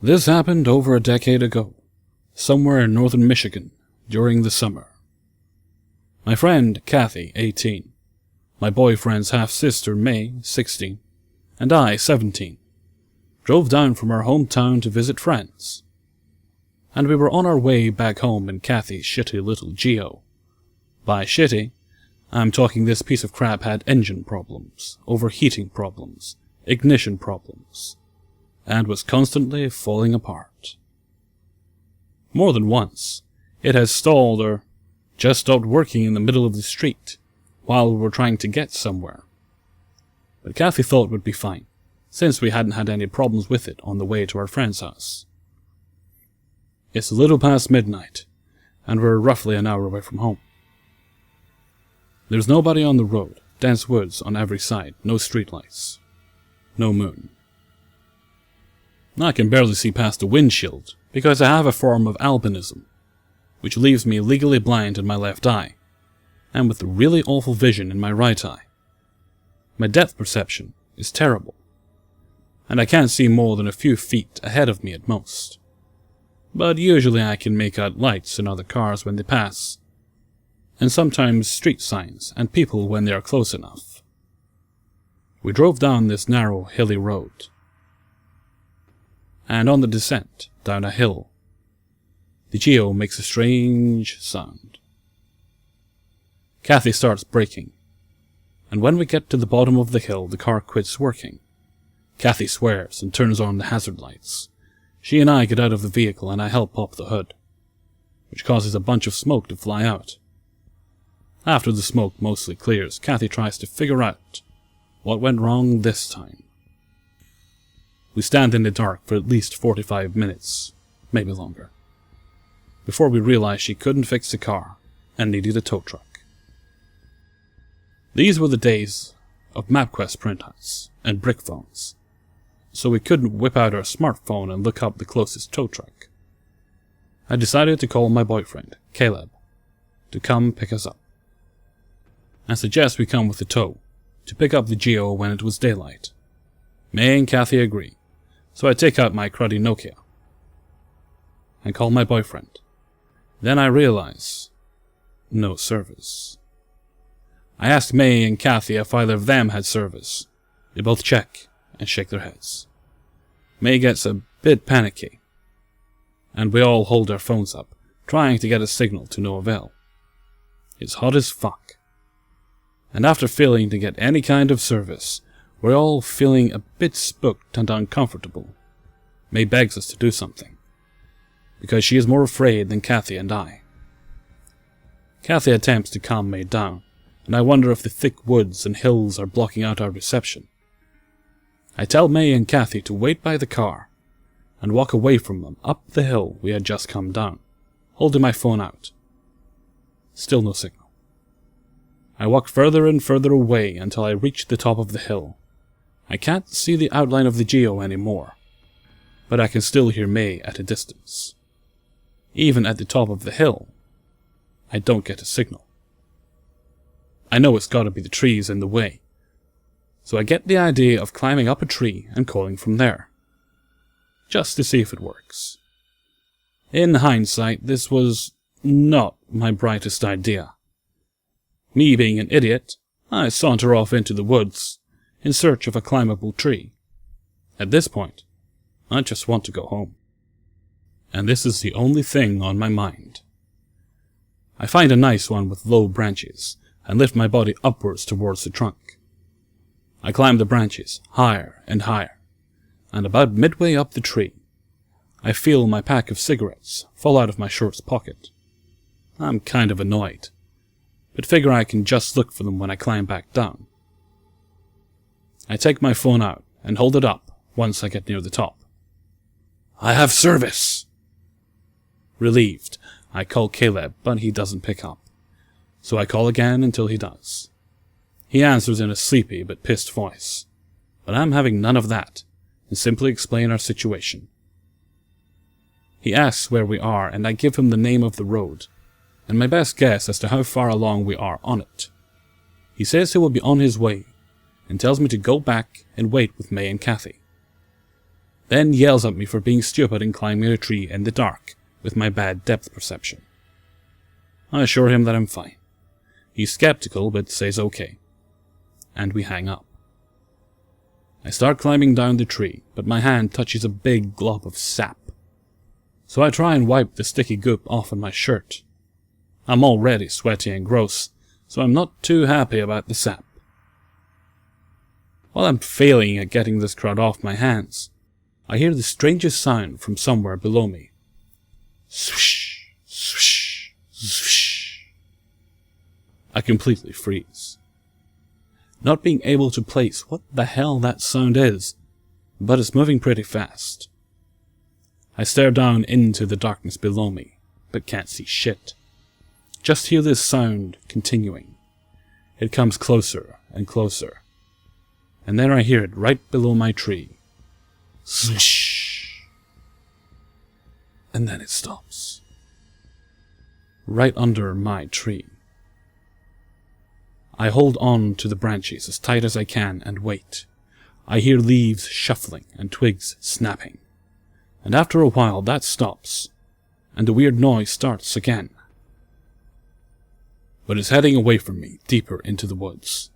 This happened over a decade ago, somewhere in northern Michigan, during the summer. My friend, Kathy, 18, my boyfriend's half-sister, May, 16, and I, 17, drove down from our hometown to visit friends. And we were on our way back home in Kathy's shitty little Geo. By shitty, I'm talking this piece of crap had engine problems, overheating problems, ignition problems, and was constantly falling apart. More than once, it has stalled or just stopped working in the middle of the street while we were trying to get somewhere. But Kathy thought it would be fine, since we hadn't had any problems with it on the way to our friend's house. It's a little past midnight, and we're roughly an hour away from home. There's nobody on the road, dense woods on every side, no streetlights, no moon. I can barely see past the windshield because I have a form of albinism, which leaves me legally blind in my left eye, and with a really awful vision in my right eye. My depth perception is terrible, and I can't see more than a few feet ahead of me at most. But usually I can make out lights in other cars when they pass, and sometimes street signs and people when they are close enough. We drove down this narrow, hilly road, and on the descent down a hill, the Geo makes a strange sound. Kathy starts braking, and when we get to the bottom of the hill, the car quits working. Kathy swears and turns on the hazard lights. She and I get out of the vehicle and I help pop the hood, which causes a bunch of smoke to fly out. After the smoke mostly clears, Kathy tries to figure out what went wrong this time. We stand in the dark for at least 45 minutes, maybe longer, before we realize she couldn't fix the car and needed a tow truck. These were the days of MapQuest printouts and brick phones, so we couldn't whip out our smartphone and look up the closest tow truck. I decided to call my boyfriend, Caleb, to come pick us up, and suggest we come with the tow to pick up the Geo when it was daylight. May and Kathy agree, so I take out my cruddy Nokia and call my boyfriend. Then I realize, no service. I ask May and Kathy if either of them had service. They both check and shake their heads. May gets a bit panicky, and we all hold our phones up, trying to get a signal to no avail. It's hot as fuck, and after failing to get any kind of service, we're all feeling a bit spooked and uncomfortable. May begs us to do something, because she is more afraid than Kathy and I. Kathy attempts to calm May down, and I wonder if the thick woods and hills are blocking out our reception. I tell May and Kathy to wait by the car and walk away from them up the hill we had just come down, holding my phone out. Still no signal. I walk further and further away until I reach the top of the hill. I can't see the outline of the Geo anymore, but I can still hear May at a distance. Even at the top of the hill, I don't get a signal. I know it's gotta be the trees in the way, so I get the idea of climbing up a tree and calling from there, just to see if it works. In hindsight, this was not my brightest idea. Me being an idiot, I saunter off into the woods in search of a climbable tree. At this point, I just want to go home. And this is the only thing on my mind. I find a nice one with low branches and lift my body upwards towards the trunk. I climb the branches higher and higher, and about midway up the tree, I feel my pack of cigarettes fall out of my shorts pocket. I'm kind of annoyed, but figure I can just look for them when I climb back down. I take my phone out and hold it up once I get near the top. I have service! Relieved, I call Caleb, but he doesn't pick up, so I call again until he does. He answers in a sleepy but pissed voice, but I'm having none of that, and simply explain our situation. He asks where we are, and I give him the name of the road, and my best guess as to how far along we are on it. He says he will be on his way, and tells me to go back and wait with May and Kathy. then yells at me for being stupid and climbing a tree in the dark with my bad depth perception. I assure him that I'm fine. He's skeptical but says okay, and we hang up. I start climbing down the tree, but my hand touches a big glob of sap. So I try and wipe the sticky goop off on my shirt. I'm already sweaty and gross, so I'm not too happy about the sap. While I'm failing at getting this crud off my hands, I hear the strangest sound from somewhere below me. Swish, swish, swish. I completely freeze, not being able to place what the hell that sound is, but it's moving pretty fast. I stare down into the darkness below me, but can't see shit. Just hear this sound continuing. It comes closer and closer, and then I hear it right below my tree. Swish! And then it stops. Right under my tree. I hold on to the branches as tight as I can and wait. I hear leaves shuffling and twigs snapping. And after a while that stops, and the weird noise starts again. But it's heading away from me, deeper into the woods.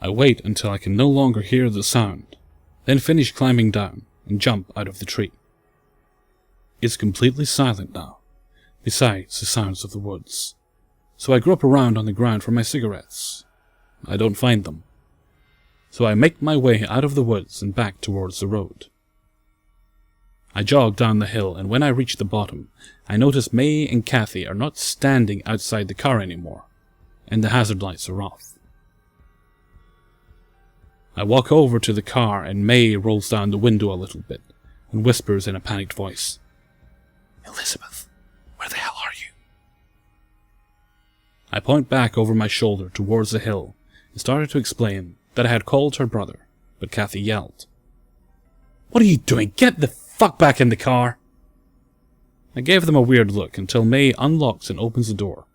I wait until I can no longer hear the sound, then finish climbing down and jump out of the tree. It's completely silent now, besides the sounds of the woods. So I grope around on the ground for my cigarettes. I don't find them. So I make my way out of the woods and back towards the road. I jog down the hill, and when I reach the bottom, I notice May and Kathy are not standing outside the car anymore, and the hazard lights are off. I walk over to the car, and May rolls down the window a little bit, and whispers in a panicked voice, "Elizabeth, where the hell are you?" I point back over my shoulder towards the hill, and started to explain that I had called her brother, but Kathy yelled, "What are you doing? Get the fuck back in the car!" I gave them a weird look until May unlocks and opens the door,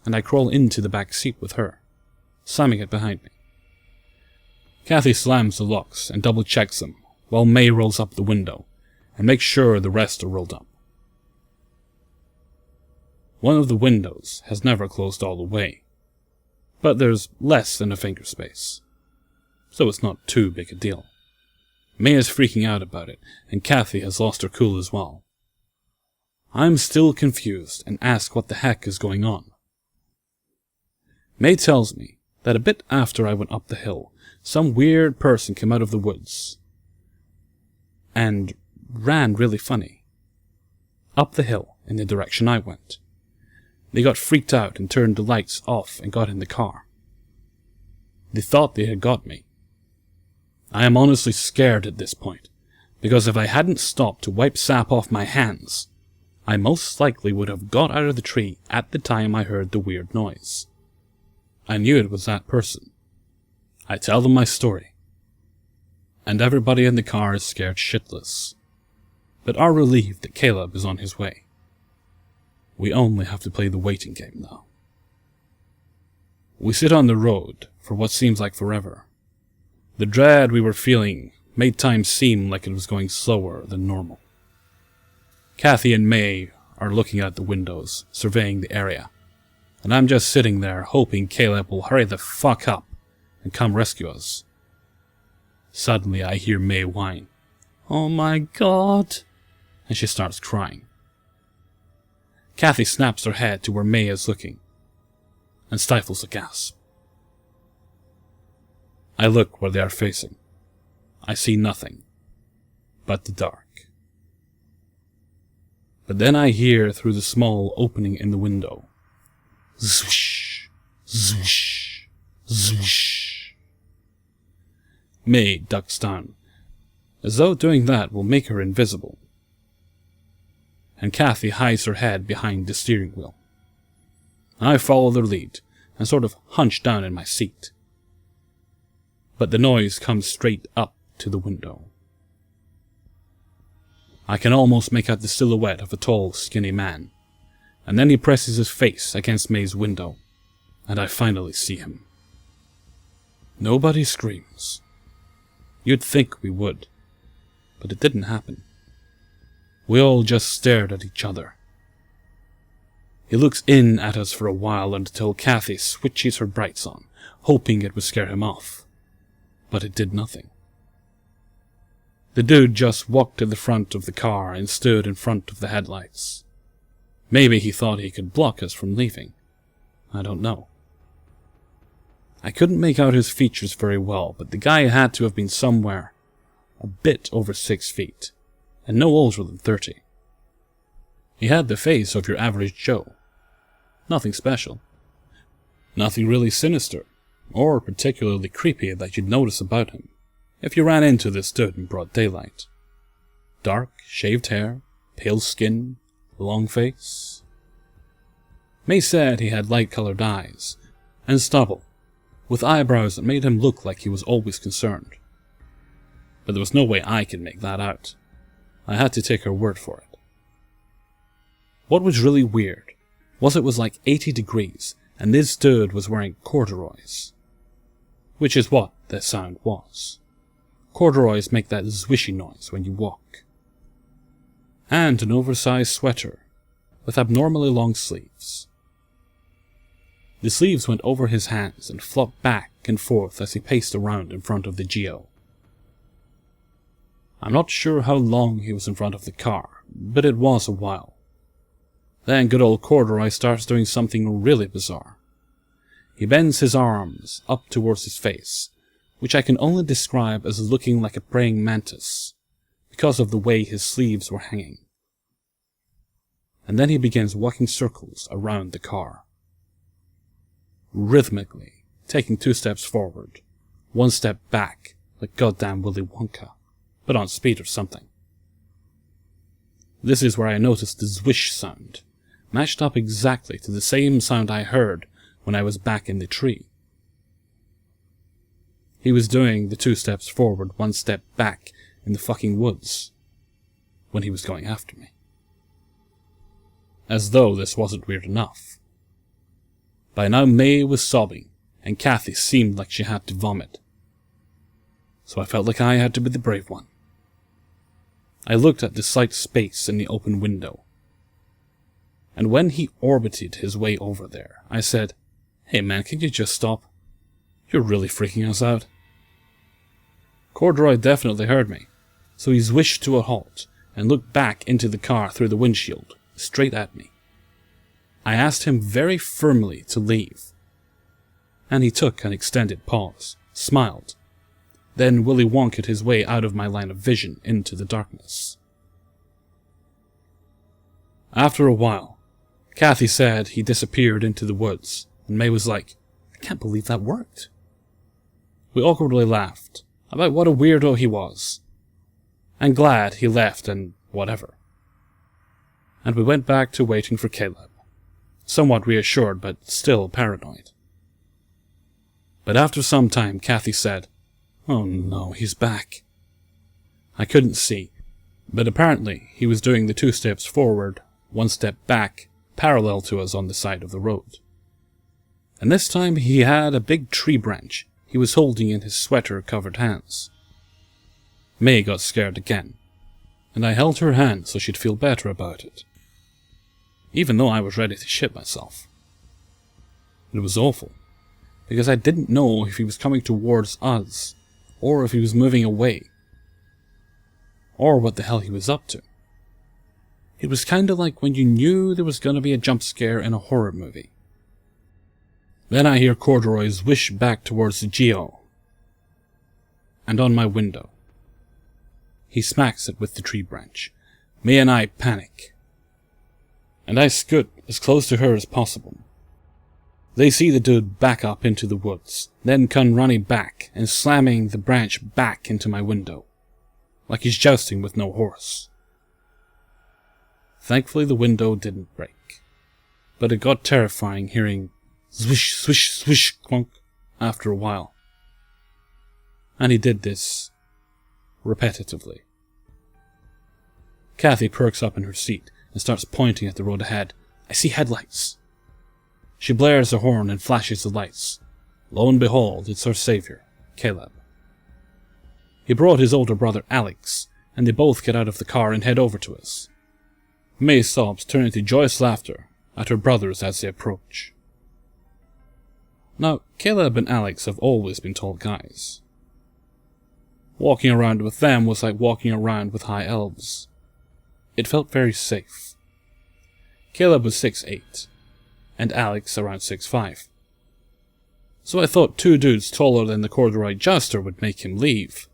and I crawl into the back seat with her, slamming it behind me. Kathy slams the locks and double checks them, while May rolls up the window and makes sure the rest are rolled up. One of the windows has never closed all the way, but there's less than a finger space, so it's not too big a deal. May is freaking out about it, and Kathy has lost her cool as well. I'm still confused and ask what the heck is going on. May tells me that a bit after I went up the hill, some weird person came out of the woods and ran really funny up the hill in the direction I went. They got freaked out and turned the lights off and got in the car. They thought they had got me. I am honestly scared at this point, because if I hadn't stopped to wipe sap off my hands, I most likely would have got out of the tree at the time I heard the weird noise. I knew it was that person. I tell them my story, and everybody in the car is scared shitless, but are relieved that Caleb is on his way. We only have to play the waiting game now. We sit on the road for what seems like forever. The dread we were feeling made time seem like it was going slower than normal. Kathy and May are looking out the windows, surveying the area, and I'm just sitting there hoping Caleb will hurry the fuck up and come rescue us. Suddenly I hear May whine, "Oh my God," and she starts crying. Kathy snaps her head to where May is looking, and stifles a gasp. I look where they are facing. I see nothing but the dark. But then I hear through the small opening in the window, "Zwish, zwish, zwish." May ducks down, as though doing that will make her invisible, and Kathy hides her head behind the steering wheel. I follow their lead and sort of hunch down in my seat. But the noise comes straight up to the window. I can almost make out the silhouette of a tall, skinny man, and then he presses his face against May's window, and I finally see him. Nobody screams. You'd think we would, but it didn't happen. We all just stared at each other. He looks in at us for a while until Kathy switches her brights on, hoping it would scare him off. But it did nothing. The dude just walked to the front of the car and stood in front of the headlights. Maybe he thought he could block us from leaving. I don't know. I couldn't make out his features very well, but the guy had to have been somewhere a bit over 6 feet, and no older than 30. He had the face of your average Joe. Nothing special. Nothing really sinister, or particularly creepy that you'd notice about him if you ran into this dude in broad daylight. Dark, shaved hair, pale skin, long face. May said he had light-colored eyes, and stubble, with eyebrows that made him look like he was always concerned. But there was no way I could make that out. I had to take her word for it. What was really weird was it was like 80 degrees, and this dude was wearing corduroys. Which is what the sound was. Corduroys make that swishy noise when you walk. And an oversized sweater, with abnormally long sleeves. The sleeves went over his hands and flopped back and forth as he paced around in front of the Geo. I'm not sure how long he was in front of the car, but it was a while. Then good old Corduroy starts doing something really bizarre. He bends his arms up towards his face, which I can only describe as looking like a praying mantis, because of the way his sleeves were hanging. And then he begins walking circles around the car. Rhythmically, taking 2 steps forward, 1 step back, like goddamn Willy Wonka, but on speed or something. This is where I noticed the swish sound, matched up exactly to the same sound I heard when I was back in the tree. He was doing the 2 steps forward, 1 step back in the fucking woods when he was going after me. As though this wasn't weird enough. By now May was sobbing, and Kathy seemed like she had to vomit. So I felt like I had to be the brave one. I looked at the slight space in the open window. And when he orbited his way over there, I said, "Hey man, can you just stop? You're really freaking us out." Corduroy definitely heard me, so he swished to a halt and looked back into the car through the windshield, straight at me. I asked him very firmly to leave, and he took an extended pause, smiled, then Willy Wonked his way out of my line of vision into the darkness. After a while, Kathy said he disappeared into the woods, and May was like, "I can't believe that worked." We awkwardly laughed about what a weirdo he was, and glad he left and whatever. And we went back to waiting for Caleb, somewhat reassured but still paranoid. But after some time, Kathy said, "Oh no, he's back." I couldn't see, but apparently he was doing the 2 steps forward, 1 step back, parallel to us on the side of the road. And this time he had a big tree branch he was holding in his sweater-covered hands. May got scared again, and I held her hand so she'd feel better about it, even though I was ready to shit myself. It was awful, because I didn't know if he was coming towards us, or if he was moving away, or what the hell he was up to. It was kinda like when you knew there was gonna be a jump scare in a horror movie. Then I hear Corduroy swish back towards the Geo, and on my window. He smacks it with the tree branch. May and I panic, and I scoot as close to her as possible. They see the dude back up into the woods, then come running back and slamming the branch back into my window, like he's jousting with no horse. Thankfully the window didn't break, but it got terrifying hearing swish, swish, swish, clunk after a while. And he did this repetitively. Kathy perks up in her seat and starts pointing at the road ahead. "I see headlights." She blares the horn and flashes the lights. Lo and behold, it's her savior, Caleb. He brought his older brother Alex, and they both get out of the car and head over to us. May's sobs turn into joyous laughter at her brothers as they approach. Now, Caleb and Alex have always been tall guys. Walking around with them was like walking around with high elves. It felt very safe. Caleb was 6'8", and Alex around 6'5". So I thought 2 dudes taller than the corduroy jester would make him leave.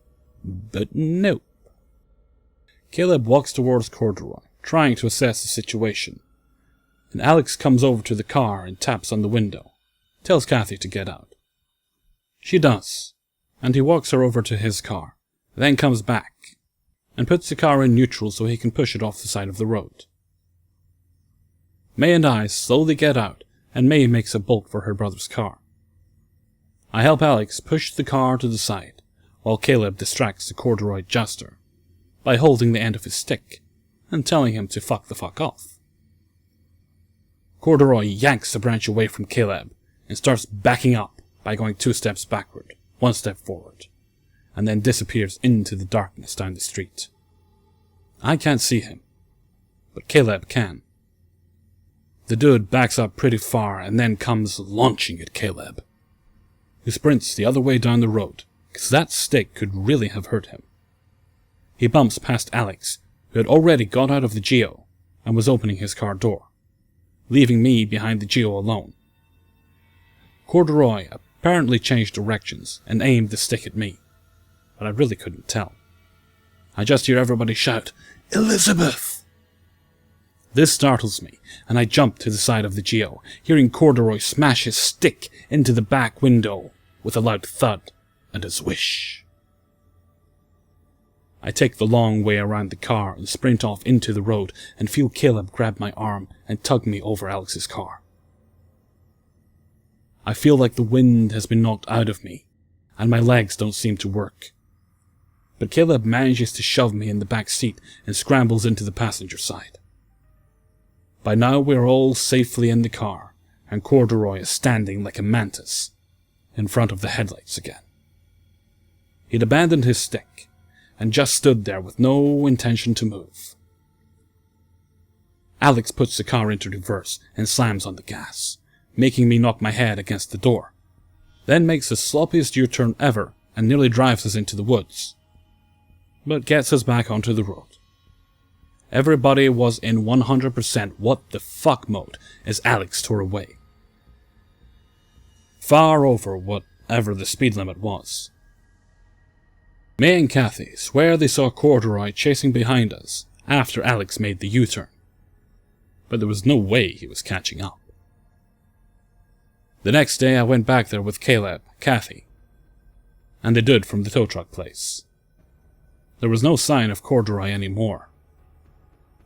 But nope. Caleb walks towards Corduroy, trying to assess the situation, and Alex comes over to the car and taps on the window, tells Kathy to get out. She does, and he walks her over to his car, then comes back, and puts the car in neutral so he can push it off the side of the road. May and I slowly get out, and May makes a bolt for her brother's car. I help Alex push the car to the side, while Caleb distracts the corduroy jester by holding the end of his stick and telling him to fuck the fuck off. Corduroy yanks the branch away from Caleb and starts backing up by going 2 steps backward, 1 step forward, and then disappears into the darkness down the street. I can't see him, but Caleb can. The dude backs up pretty far and then comes launching at Caleb, who sprints the other way down the road, because that stick could really have hurt him. He bumps past Alex, who had already got out of the Geo and was opening his car door, leaving me behind the Geo alone. Corduroy apparently changed directions and aimed the stick at me, but I really couldn't tell. I just hear everybody shout, "Elizabeth!" This startles me, and I jump to the side of the Geo, hearing Corduroy smash his stick into the back window with a loud thud and a swish. I take the long way around the car and sprint off into the road and feel Caleb grab my arm and tug me over Alex's car. I feel like the wind has been knocked out of me, and my legs don't seem to work. But Caleb manages to shove me in the back seat and scrambles into the passenger side. By now we are all safely in the car, and Corduroy is standing like a mantis in front of the headlights again. He'd abandoned his stick, and just stood there with no intention to move. Alex puts the car into reverse and slams on the gas, making me knock my head against the door, then makes the sloppiest U-turn ever and nearly drives us into the woods, but gets us back onto the road. Everybody was in 100% what the fuck mode as Alex tore away, far over whatever the speed limit was. May and Kathy swear they saw Corduroy chasing behind us after Alex made the U-turn, but there was no way he was catching up. The next day I went back there with Caleb, Kathy, and the dude from the tow truck place. There was no sign of Corduroy anymore,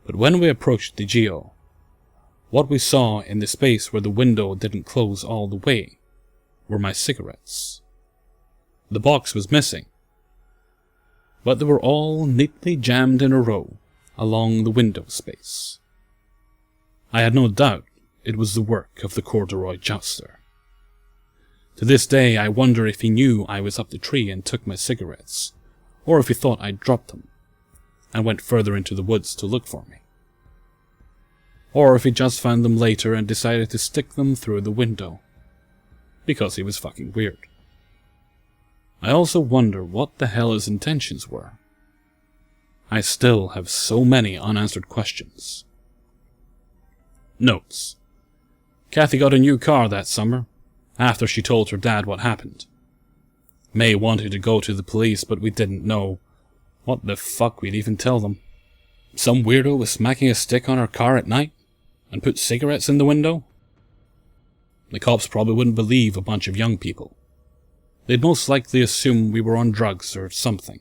but when we approached the Geo, what we saw in the space where the window didn't close all the way were my cigarettes. The box was missing, but they were all neatly jammed in a row along the window space. I had no doubt it was the work of the corduroy jester. To this day I wonder if he knew I was up the tree and took my cigarettes, or if he thought I'd dropped them and went further into the woods to look for me. Or if he just found them later and decided to stick them through the window, because he was fucking weird. I also wonder what the hell his intentions were. I still have so many unanswered questions. Notes. Kathy got a new car that summer, after she told her dad what happened. May wanted to go to the police, but we didn't know what the fuck we'd even tell them. Some weirdo was smacking a stick on our car at night and put cigarettes in the window? The cops probably wouldn't believe a bunch of young people. They'd most likely assume we were on drugs or something.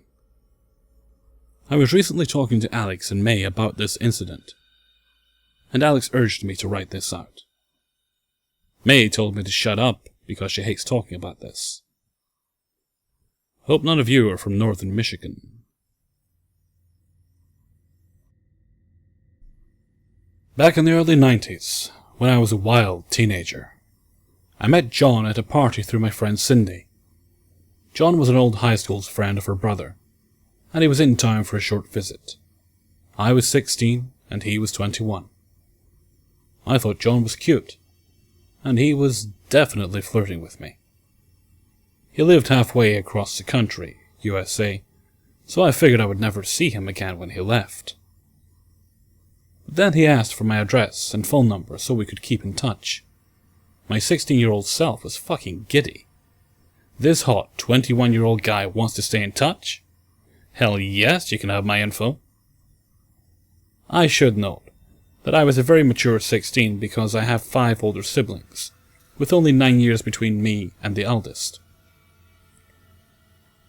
I was recently talking to Alex and May about this incident, and Alex urged me to write this out. May told me to shut up because she hates talking about this. Hope none of you are from northern Michigan. Back in the early 90s, when I was a wild teenager, I met John at a party through my friend Cindy. John was an old high school friend of her brother, and he was in town for a short visit. I was 16 and he was 21. I thought John was cute, and he was definitely flirting with me. He lived halfway across the country, USA, so I figured I would never see him again when he left. But then he asked for my address and phone number so we could keep in touch. My 16-year-old self was fucking giddy. This hot 21-year-old guy wants to stay in touch? Hell yes, you can have my info. I should note that I was a very mature 16 because I have 5 older siblings, with only 9 years between me and the eldest.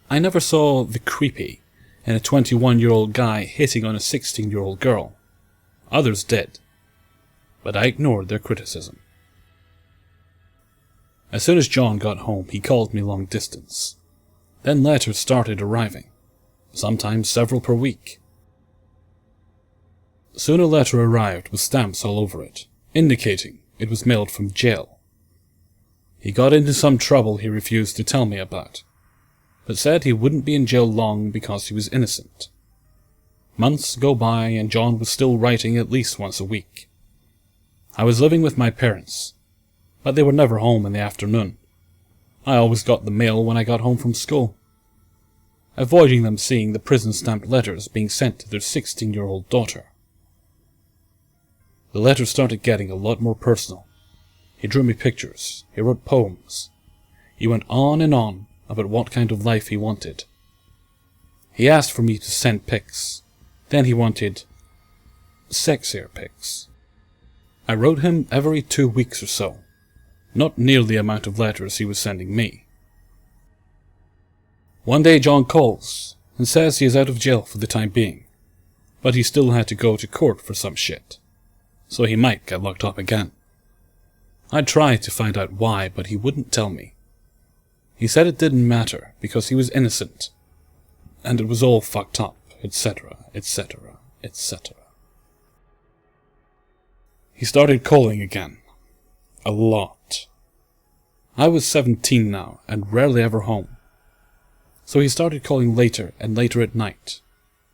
I never saw the creepy in a 21-year-old guy hitting on a 16-year-old girl. Others did, but I ignored their criticism. As soon as John got home, he called me long distance. Then letters started arriving, sometimes several per week. Soon a letter arrived with stamps all over it, indicating it was mailed from jail. He got into some trouble he refused to tell me about, but said he wouldn't be in jail long because he was innocent. Months go by and John was still writing at least once a week. I was living with my parents, but they were never home in the afternoon. I always got the mail when I got home from school, avoiding them seeing the prison-stamped letters being sent to their 16-year-old daughter. The letters started getting a lot more personal. He drew me pictures, he wrote poems. He went on and on about what kind of life he wanted. He asked for me to send pics. Then he wanted sexier pics. I wrote him every 2 weeks or so, not nearly the amount of letters he was sending me. One day John calls and says he is out of jail for the time being, but he still had to go to court for some shit, so he might get locked up again. I tried to find out why, but he wouldn't tell me. He said it didn't matter because he was innocent, and it was all fucked up, etc., etc., etc. He started calling again. A lot. I was 17 now, and rarely ever home. So he started calling later and later at night,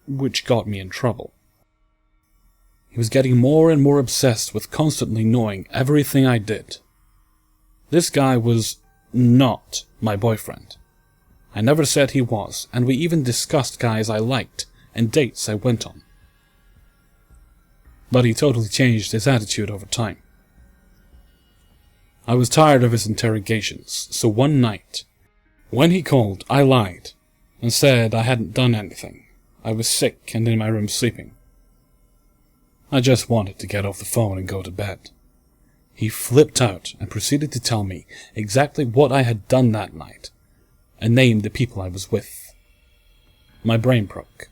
which got me in trouble. He was getting more and more obsessed with constantly knowing everything I did. This guy was not my boyfriend. I never said he was, and we even discussed guys I liked and dates I went on. But he totally changed his attitude over time. I was tired of his interrogations, so one night, when he called, I lied and said I hadn't done anything. I was sick and in my room sleeping. I just wanted to get off the phone and go to bed. He flipped out and proceeded to tell me exactly what I had done that night, and named the people I was with. My brain broke,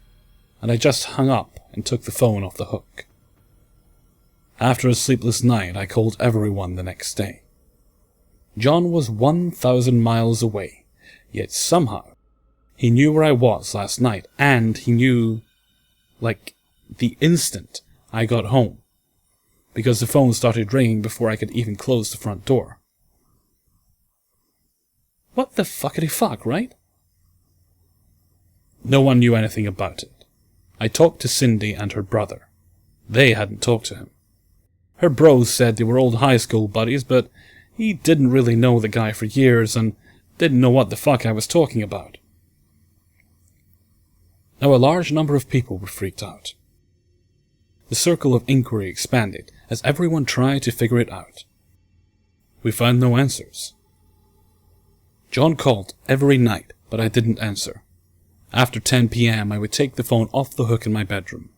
and I just hung up and took the phone off the hook. After a sleepless night, I called everyone the next day. John was 1,000 miles away, yet somehow he knew where I was last night, and he knew, the instant I got home, because the phone started ringing before I could even close the front door. What the fuckity fuck, right? No one knew anything about it. I talked to Cindy and her brother. They hadn't talked to him. Her bros said they were old high school buddies, but he didn't really know the guy for years and didn't know what the fuck I was talking about. Now a large number of people were freaked out. The circle of inquiry expanded as everyone tried to figure it out. We found no answers. John called every night, but I didn't answer. After 10 p.m., I would take the phone off the hook in my bedroom.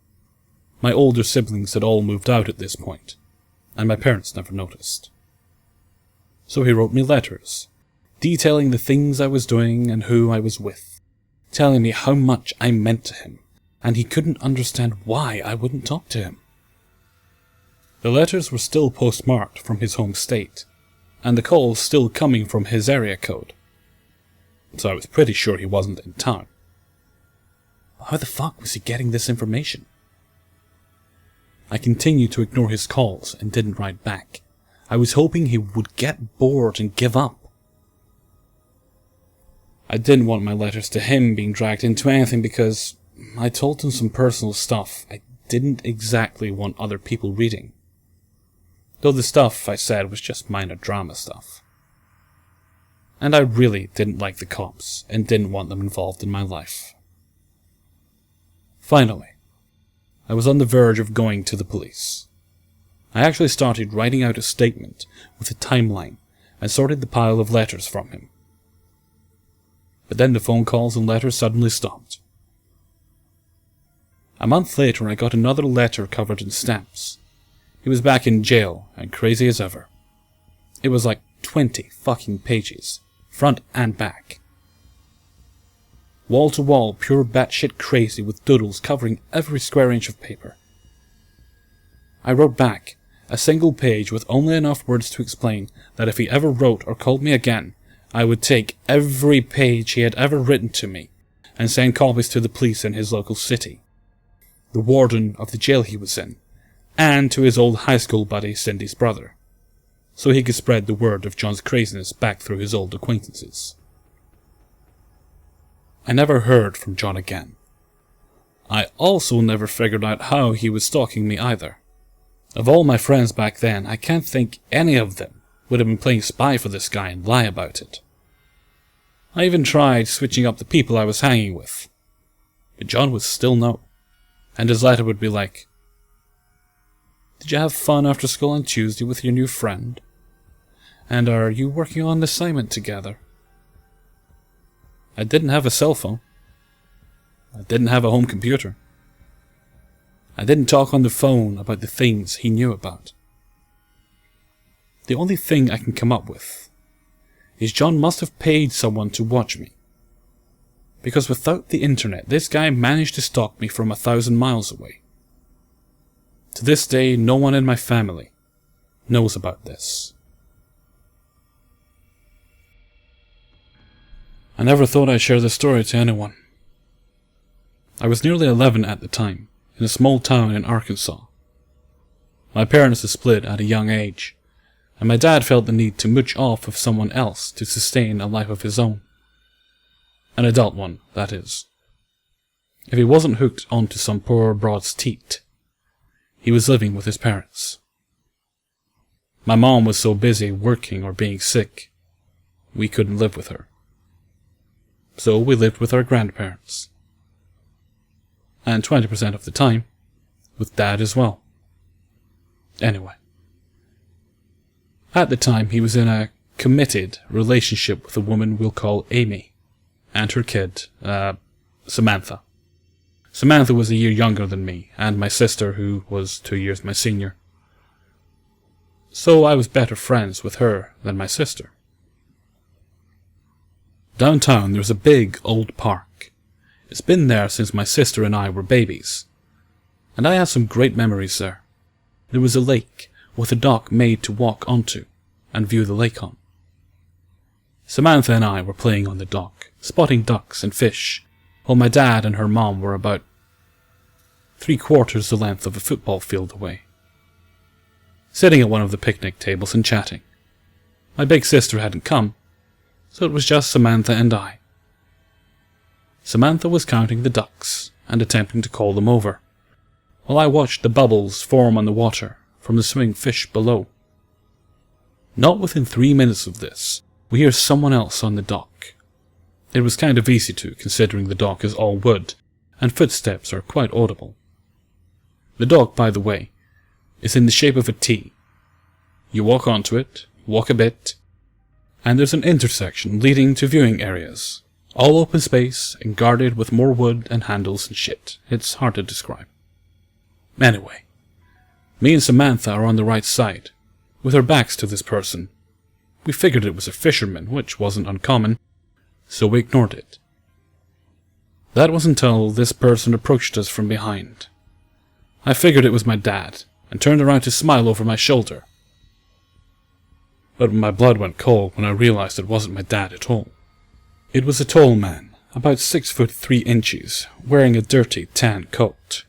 My older siblings had all moved out at this point, and my parents never noticed. So he wrote me letters, detailing the things I was doing and who I was with, telling me how much I meant to him, and he couldn't understand why I wouldn't talk to him. The letters were still postmarked from his home state, and the calls still coming from his area code. So I was pretty sure he wasn't in town. How the fuck was he getting this information? I continued to ignore his calls and didn't write back. I was hoping he would get bored and give up. I didn't want my letters to him being dragged into anything because I told him some personal stuff I didn't exactly want other people reading. Though the stuff I said was just minor drama stuff. And I really didn't like the cops and didn't want them involved in my life. Finally, I was on the verge of going to the police. I actually started writing out a statement with a timeline and sorted the pile of letters from him. But then the phone calls and letters suddenly stopped. A month later I got another letter covered in stamps. He was back in jail and crazy as ever. It was like 20 fucking pages, front and back. Wall to wall, pure batshit crazy with doodles covering every square inch of paper. I wrote back, a single page with only enough words to explain that if he ever wrote or called me again, I would take every page he had ever written to me and send copies to the police in his local city, the warden of the jail he was in, and to his old high school buddy Cindy's brother, so he could spread the word of John's craziness back through his old acquaintances. I never heard from John again. I also never figured out how he was stalking me either. Of all my friends back then, I can't think any of them would have been playing spy for this guy and lie about it. I even tried switching up the people I was hanging with, but John would still know, and his letter would be like, "Did you have fun after school on Tuesday with your new friend? And are you working on an assignment together?" I didn't have a cell phone. I didn't have a home computer. I didn't talk on the phone about the things he knew about. The only thing I can come up with is John must have paid someone to watch me. Because without the internet, this guy managed to stalk me from 1,000 miles away. To this day, no one in my family knows about this. I never thought I'd share this story to anyone. I was nearly 11 at the time, in a small town in Arkansas. My parents had split at a young age, and my dad felt the need to mooch off of someone else to sustain a life of his own. An adult one, that is. If he wasn't hooked onto some poor broad's teat, he was living with his parents. My mom was so busy working or being sick, we couldn't live with her. So we lived with our grandparents. And 20% of the time, with Dad as well. Anyway. At the time, he was in a committed relationship with a woman we'll call Amy, and her kid, Samantha. Samantha was a year younger than me, and my sister, who was 2 years my senior. So I was better friends with her than my sister. Downtown there's a big old park. It's been there since my sister and I were babies. And I had some great memories there. There was a lake with a dock made to walk onto and view the lake on. Samantha and I were playing on the dock, spotting ducks and fish, while my dad and her mom were about 3/4 the length of a football field away, sitting at one of the picnic tables and chatting. My big sister hadn't come, so it was just Samantha and I. Samantha was counting the ducks and attempting to call them over, while I watched the bubbles form on the water from the swimming fish below. Not within 3 minutes of this, we hear someone else on the dock. It was kind of easy to, considering the dock is all wood, and footsteps are quite audible. The dock, by the way, is in the shape of a T. You walk onto it, walk a bit, and there's an intersection leading to viewing areas. All open space and guarded with more wood and handles and shit. It's hard to describe. Anyway, me and Samantha are on the right side, with our backs to this person. We figured it was a fisherman, which wasn't uncommon, so we ignored it. That was until this person approached us from behind. I figured it was my dad, and turned around to smile over my shoulder. But my blood went cold when I realized it wasn't my dad at all. It was a tall man, about 6'3", wearing a dirty tan coat,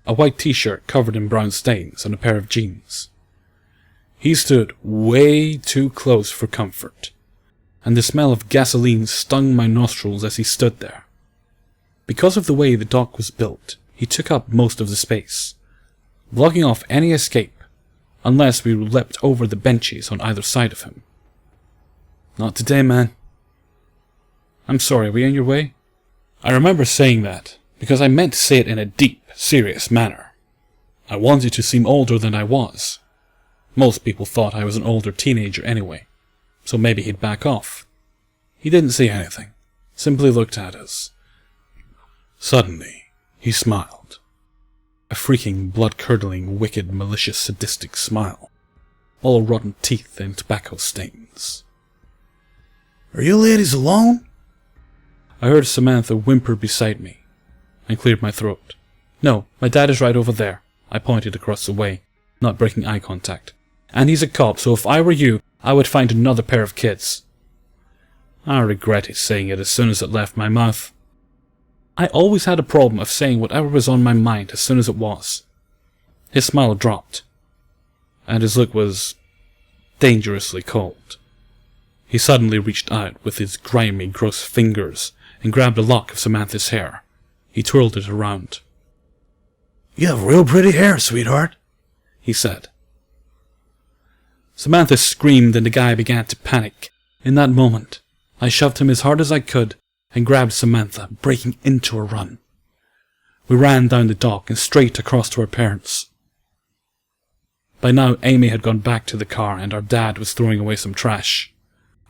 a white t-shirt covered in brown stains, and a pair of jeans. He stood way too close for comfort, and the smell of gasoline stung my nostrils as he stood there. Because of the way the dock was built, he took up most of the space, blocking off any escape, unless we leapt over the benches on either side of him. "Not today, man." "I'm sorry, were you in your way?" I remember saying that, because I meant to say it in a deep, serious manner. I wanted to seem older than I was. Most people thought I was an older teenager anyway, so maybe he'd back off. He didn't say anything, simply looked at us. Suddenly, he smiled. A freaking, blood-curdling, wicked, malicious, sadistic smile. All rotten teeth and tobacco stains. "Are you ladies alone?" I heard Samantha whimper beside me, and cleared my throat. "No, my dad is right over there." I pointed across the way, not breaking eye contact. "And he's a cop, so if I were you, I would find another pair of kids." I regretted saying it as soon as it left my mouth. I always had a problem of saying whatever was on my mind as soon as it was. His smile dropped, and his look was dangerously cold. He suddenly reached out with his grimy, gross fingers and grabbed a lock of Samantha's hair. He twirled it around. "You have real pretty hair, sweetheart," he said. Samantha screamed and the guy began to panic. In that moment, I shoved him as hard as I could and grabbed Samantha, breaking into a run. We ran down the dock and straight across to her parents. By now, Amy had gone back to the car and our dad was throwing away some trash.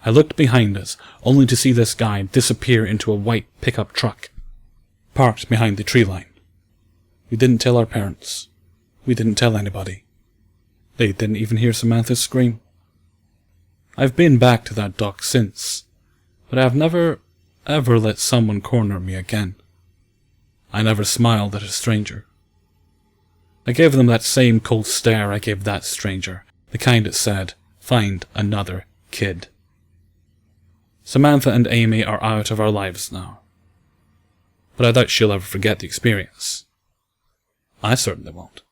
I looked behind us, only to see this guy disappear into a white pickup truck, parked behind the tree line. We didn't tell our parents. We didn't tell anybody. They didn't even hear Samantha scream. I've been back to that dock since, but I've never, ever let someone corner me again. I never smiled at a stranger. I gave them that same cold stare I gave that stranger, the kind that said, "Find another kid." Samantha and Amy are out of our lives now, but I doubt she'll ever forget the experience. I certainly won't.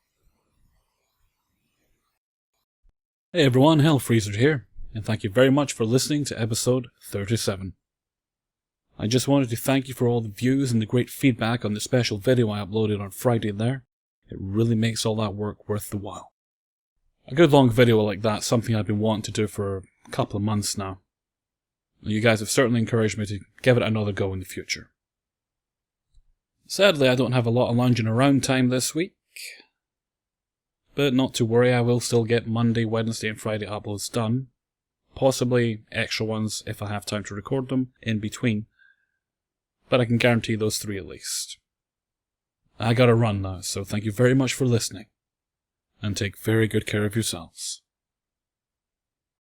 Hey everyone, Hellfreezer here, and thank you very much for listening to episode 37. I just wanted to thank you for all the views and the great feedback on the special video I uploaded on Friday there. It really makes all that work worth the while. A good long video like that's something I've been wanting to do for a couple of months now. You guys have certainly encouraged me to give it another go in the future. Sadly, I don't have a lot of lounging around time this week. But not to worry, I will still get Monday, Wednesday and Friday uploads done. Possibly extra ones if I have time to record them in between. But I can guarantee those 3 at least. I gotta run now, so thank you very much for listening. And take very good care of yourselves.